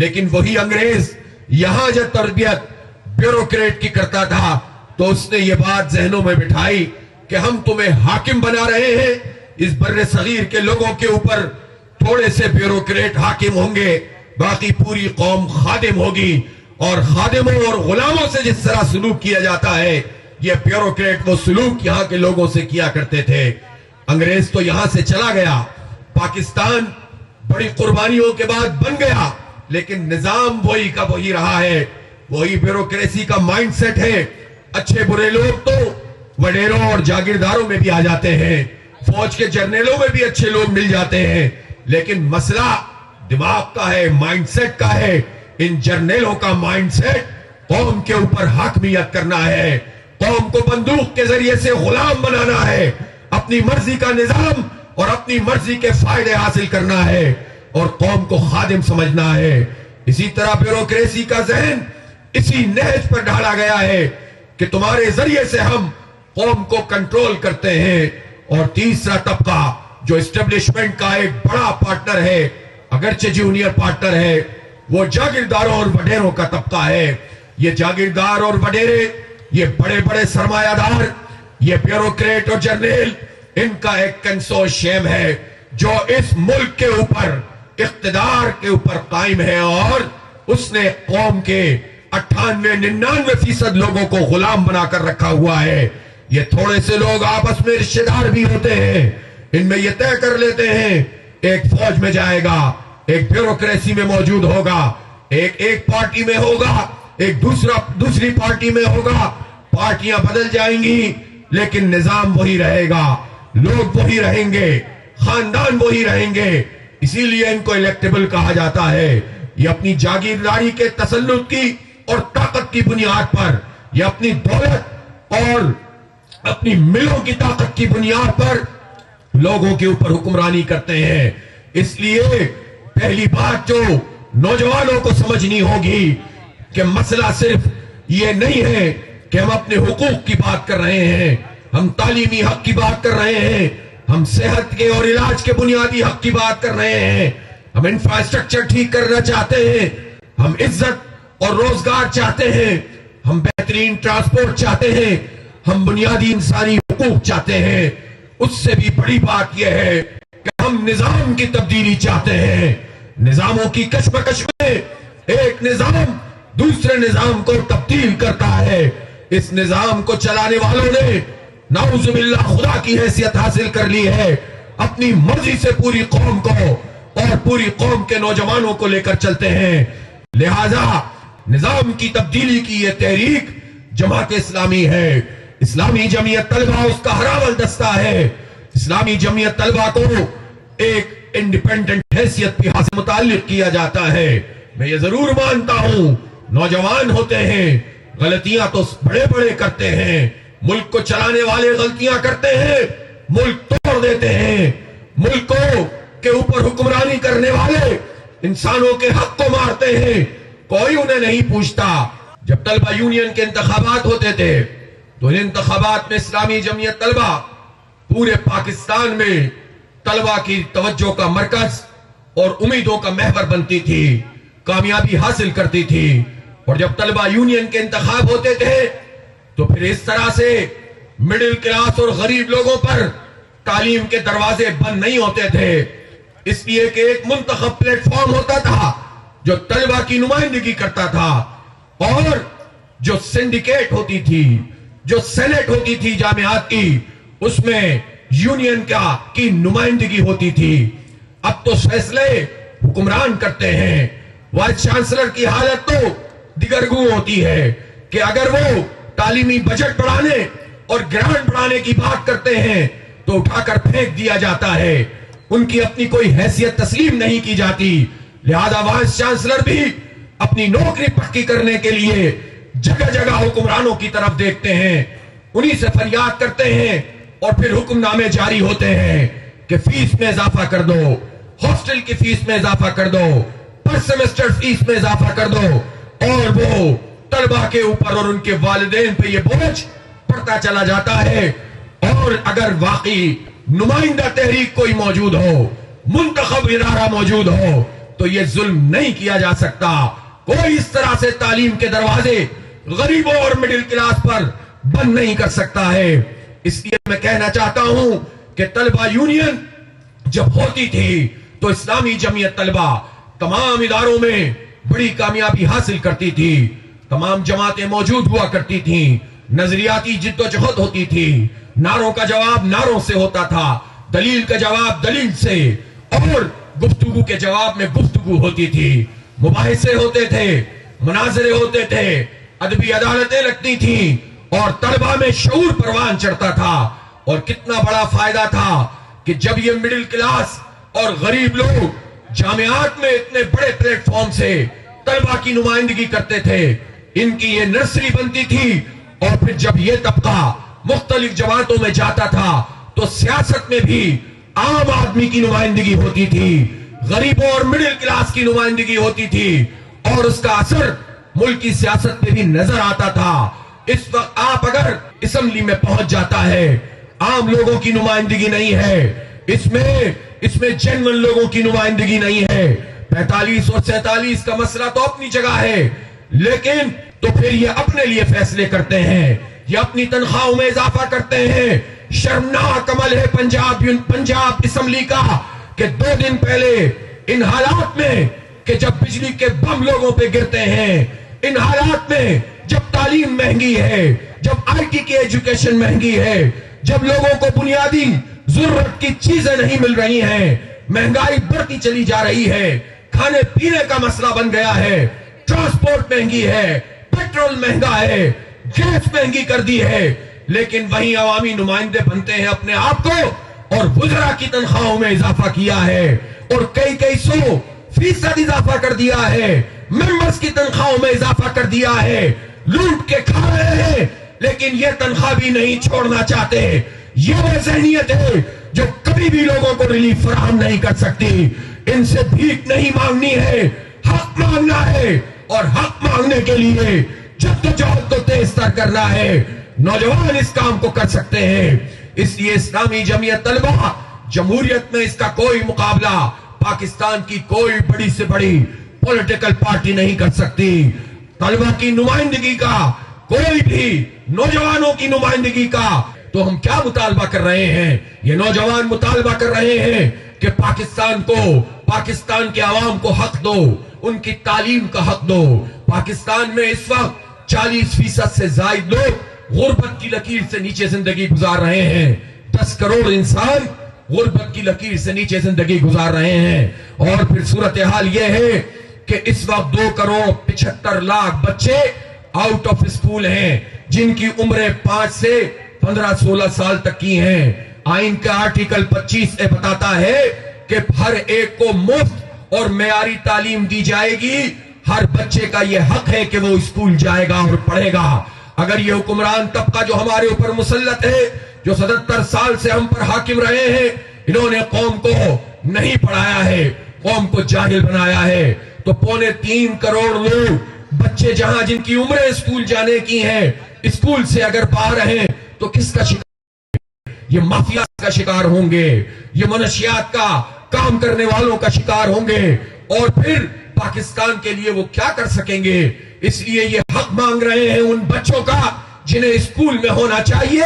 لیکن وہی انگریز یہاں جب تربیت بیوروکریٹ کی کرتا تھا تو اس نے یہ بات ذہنوں میں بٹھائی کہ ہم تمہیں حاکم بنا رہے ہیں، اس بر صغیر کے لوگوں کے اوپر تھوڑے سے بیوروکریٹ حاکم ہوں گے، باقی پوری قوم خادم ہوگی، اور خادموں اور غلاموں سے جس طرح سلوک کیا جاتا ہے یہ بیوروکریٹ وہ سلوک یہاں کے لوگوں سے کیا کرتے تھے۔ انگریز تو یہاں سے چلا گیا، پاکستان بڑی قربانیوں کے بعد بن گیا، لیکن نظام وہی کا وہی رہا ہے، وہی بیوروکریسی کا مائنڈ سیٹ ہے۔ اچھے برے لوگ تو وڈیروں اور جاگیرداروں میں بھی آ جاتے ہیں، فوج کے جرنیلوں میں بھی اچھے لوگ مل جاتے ہیں، لیکن مسئلہ دماغ کا ہے، مائنڈ سیٹ کا ہے۔ ان جرنیلوں کا مائنڈ سیٹ قوم کے اوپر حاکمیت کرنا ہے، قوم کو بندوق کے ذریعے سے غلام بنانا ہے، اپنی مرضی کا نظام اور اپنی مرضی کے فائدے حاصل کرنا ہے اور قوم کو خادم سمجھنا ہے۔ اسی طرح بیوروکریسی کا ذہن اسی نہج پر ڈھالا گیا ہے کہ تمہارے ذریعے سے ہم قوم کو کنٹرول کرتے ہیں۔ اور تیسرا طبقہ جو اسٹیبلشمنٹ کا ایک بڑا پارٹنر ہے، اگرچہ جونیئر پارٹنر ہے، وہ جاگیرداروں اور وڈیروں کا طبقہ ہے۔ یہ جاگیردار اور وڈیرے، یہ بڑے بڑے سرمایہ دار، یہ بیوروکریٹ اور جرنیل، ان کا ایک کنسورشیم ہے جو اس ملک کے اوپر اقتدار کے اوپر قائم ہے، اور اس نے قوم کے 98-99% لوگوں کو غلام بنا کر رکھا ہوا ہے۔ یہ تھوڑے سے لوگ آپس میں رشتہ دار بھی ہوتے ہیں، ان میں یہ طے کر لیتے ہیں ایک فوج میں جائے گا، ایک بیوروکریسی میں موجود ہوگا، ایک پارٹی میں ہوگا، ایک دوسری پارٹی میں ہوگا، پارٹیاں بدل جائیں گی لیکن نظام وہی رہے گا، لوگ وہی رہیں گے، خاندان وہی رہیں گے۔ اسی لیے ان کو الیکٹیبل کہا جاتا ہے۔ یہ اپنی جاگیرداری کے تسلط کی اور طاقت کی بنیاد پر، یہ اپنی دولت اور اپنی ملوں کی طاقت کی بنیاد پر لوگوں کے اوپر حکمرانی کرتے ہیں۔ اس لیے پہلی بات جو نوجوانوں کو سمجھنی ہوگی کہ مسئلہ صرف یہ نہیں ہے کہ ہم اپنے حقوق کی بات کر رہے ہیں، ہم تعلیمی حق کی بات کر رہے ہیں، ہم صحت کے اور علاج کے بنیادی حق کی بات کر رہے ہیں، ہم انفراسٹرکچر ٹھیک کرنا چاہتے ہیں، ہم عزت اور روزگار چاہتے ہیں، ہم بہترین ٹرانسپورٹ چاہتے ہیں، ہم بنیادی انسانی حقوق چاہتے ہیں۔ اس سے بھی بڑی بات یہ ہے کہ ہم نظام کی تبدیلی چاہتے ہیں۔ نظاموں کی کشمکش میں ایک نظام دوسرے نظام کو تبدیل کرتا ہے۔ اس نظام کو چلانے والوں نے نعوذ باللہ خدا کی حیثیت حاصل کر لی ہے، اپنی مرضی سے پوری قوم کو اور پوری قوم کے نوجوانوں کو لے کر چلتے ہیں۔ لہذا نظام کی تبدیلی کی یہ تحریک جماعت اسلامی ہے، اسلامی جمعیت طلبہ اس کا ہراول دستہ ہے۔ اسلامی جمعیت طلبہ کو ایک انڈیپینڈنٹ حیثیت بھی حاصل متعلق کیا جاتا ہے۔ میں یہ ضرور مانتا ہوں نوجوان ہوتے ہیں، غلطیاں تو بڑے بڑے کرتے ہیں، ملک کو چلانے والے غلطیاں کرتے ہیں، ملک توڑ دیتے ہیں، ملکوں کے اوپر حکمرانی کرنے والے انسانوں کے حق کو مارتے ہیں، کوئی انہیں نہیں پوچھتا۔ جب طلبہ یونین کے انتخابات ہوتے تھے تو ان انتخابات میں اسلامی جمعیت طلبہ پورے پاکستان میں طلبہ کی توجہ کا مرکز اور امیدوں کا محور بنتی تھی، کامیابی حاصل کرتی تھی۔ اور جب طلبہ یونین کے انتخاب ہوتے تھے تو پھر اس طرح سے مڈل کلاس اور غریب لوگوں پر تعلیم کے دروازے بند نہیں ہوتے تھے، اس لیے کہ ایک منتخب پلیٹ فارم ہوتا تھا جو طلبہ کی نمائندگی کرتا تھا، اور جو سنڈیکیٹ ہوتی تھی، جو سینٹ ہوتی تھی جامعات کی، اس میں یونین کی نمائندگی ہوتی تھی۔ اب تو فیصلے حکمران کرتے ہیں۔ وائس چانسلر کی حالت تو دگرگوں ہوتی ہے کہ اگر وہ تعلیمی بجٹ بڑھانے اور گرانٹ بڑھانے کی بات کرتے ہیں تو اٹھا کر پھینک دیا جاتا ہے، ان کی اپنی کوئی حیثیت تسلیم نہیں کی جاتی۔ لہذا وائس چانسلر بھی اپنی نوکری پکی کرنے کے لیے جگہ جگہ حکمرانوں کی طرف دیکھتے ہیں، انہی سے فریاد کرتے ہیں، اور پھر حکم نامے جاری ہوتے ہیں کہ فیس میں اضافہ کر دو، ہاسٹل کی فیس میں اضافہ کر دو، پر سیمسٹر فیس میں اضافہ کر دو، اور وہ طلبہ کے اوپر اور ان کے والدین پہ یہ بوجھ پڑتا چلا جاتا ہے۔ اور اگر واقعی نمائندہ تحریک کوئی موجود ہو، منتخب ادارہ موجود ہو، تو یہ ظلم نہیں کیا جا سکتا. کوئی اس طرح سے تعلیم کے دروازے غریبوں اور مڈل کلاس پر بند نہیں کر سکتا ہے. اس لیے میں کہنا چاہتا ہوں کہ طلبہ یونین جب ہوتی تھی تو اسلامی جمعیت طلبہ تمام اداروں میں بڑی کامیابی حاصل کرتی تھی. تمام جماعتیں موجود ہوا کرتی تھیں. نظریاتی جد و جہد ہوتی تھی. نعروں کا جواب نعروں سے ہوتا تھا, دلیل کا جواب دلیل سے, اور گفتگو کے جواب میں گفتگو ہوتی تھی. مباحثے ہوتے تھے, مناظرے ہوتے تھے, ادبی عدالتیں لگتی تھیں, اور طلبہ میں شعور پروان چڑھتا تھا. اور کتنا بڑا فائدہ تھا کہ جب یہ مڈل کلاس اور غریب لوگ جامعات میں اتنے بڑے پلیٹ فارم سے طلبہ کی نمائندگی کرتے تھے, ان کی یہ نرسری بنتی تھی. اور پھر جب یہ طبقہ مختلف جماعتوں میں جاتا تھا تو سیاست میں بھی عام آدمی کی نمائندگی ہوتی تھی, غریبوں اور مڈل کلاس کی نمائندگی ہوتی تھی, اور اس کا اثر ملک کی سیاست پہ بھی نظر آتا تھا. اس وقت آپ اگر اسمبلی میں پہنچ جاتا ہے, عام لوگوں کی نمائندگی نہیں ہے, اس میں جنرل لوگوں کی نمائندگی نہیں ہے. 45 اور 47 کا مسئلہ تو اپنی جگہ ہے, لیکن تو پھر یہ اپنے لیے فیصلے کرتے ہیں, یہ اپنی تنخواہوں میں اضافہ کرتے ہیں. شرمناک عمل ہے پنجاب اسمبلی کا کہ 2 دن پہلے ان حالات میں کہ جب بجلی کے بم لوگوں پہ گرتے ہیں, ان حالات میں جب تعلیم مہنگی ہے, جب آئی ٹی کی ایجوکیشن مہنگی ہے, جب لوگوں کو بنیادی ضرورت کی چیزیں نہیں مل رہی ہیں, مہنگائی بڑھتی چلی جا رہی ہے, کھانے پینے کا مسئلہ بن گیا ہے, ٹرانسپورٹ مہنگی ہے, پیٹرول مہنگا ہے, گیس مہنگی کر دی ہے, لیکن وہیں عوامی نمائندے بنتے ہیں اپنے آپ کو, اور وزراء کی تنخواہوں میں اضافہ کیا ہے, اور کئی 100% اضافہ کر دیا ہے, ممبرز کی تنخواہوں میں اضافہ کر دیا ہے, لوٹ کے کھا رہے ہیں, لیکن یہ تنخواہ بھی نہیں چھوڑنا چاہتے. یہ وہ ذہنیت ہے جو کبھی بھی لوگوں کو ریلیف فراہم نہیں کر سکتی. ان سے بھیک نہیں مانگنی ہے, حق مانگنا ہے, اور حق مانگنے کے لیے جدوجہد کو تیز تر کرنا ہے. نوجوان اس کام کو کر سکتے ہیں. اس لیے اسلامی جمعیت طلبہ جمہوریت میں اس کا کوئی مقابلہ پاکستان کی کوئی بڑی سے بڑی پولیٹیکل پارٹی نہیں کر سکتی. طلبہ کی نمائندگی کا, کوئی بھی نوجوانوں کی نمائندگی کا, تو ہم کیا مطالبہ کر رہے ہیں؟ یہ نوجوان مطالبہ کر رہے ہیں کہ پاکستان کے عوام کو حق دو, ان کی تعلیم کا حق دو. پاکستان میں اس وقت 40% سے زائد لوگ غربت کی لکیر سے نیچے زندگی گزار رہے ہیں. 10 کروڑ انسان غربت کی لکیر سے نیچے زندگی گزار رہے ہیں. اور پھر صورتحال یہ ہے کہ اس وقت 2 کروڑ 75 لاکھ بچے آؤٹ آف اسکول ہیں, جن کی عمریں 5 سے 15-16 سال تک کی ہیں. آئین کا آرٹیکل 25 بتاتا ہے کہ ہر ایک کو مفت اور معیاری تعلیم دی جائے گی. ہر بچے کا یہ حق ہے کہ وہ اسکول جائے گا اور پڑھے گا. اگر یہ حکمران طبقہ جو ہمارے اوپر مسلط ہے, جو 77 سال سے ہم پر حاکم رہے ہیں, انہوں نے قوم کو نہیں پڑھایا ہے, قوم کو جاہل بنایا ہے, تو 3.25 کروڑ لوگ بچے جہاں جن کی عمریں اسکول جانے کی ہیں, اسکول سے اگر باہر ہیں تو کس کا شکار؟ یہ مافیا کا شکار ہوں گے, یہ منشیات کا کام کرنے والوں کا شکار ہوں گے, اور پھر پاکستان کے لیے وہ کیا کر سکیں گے؟ اس لیے یہ حق مانگ رہے ہیں ان بچوں کا جنہیں اسکول میں ہونا چاہیے,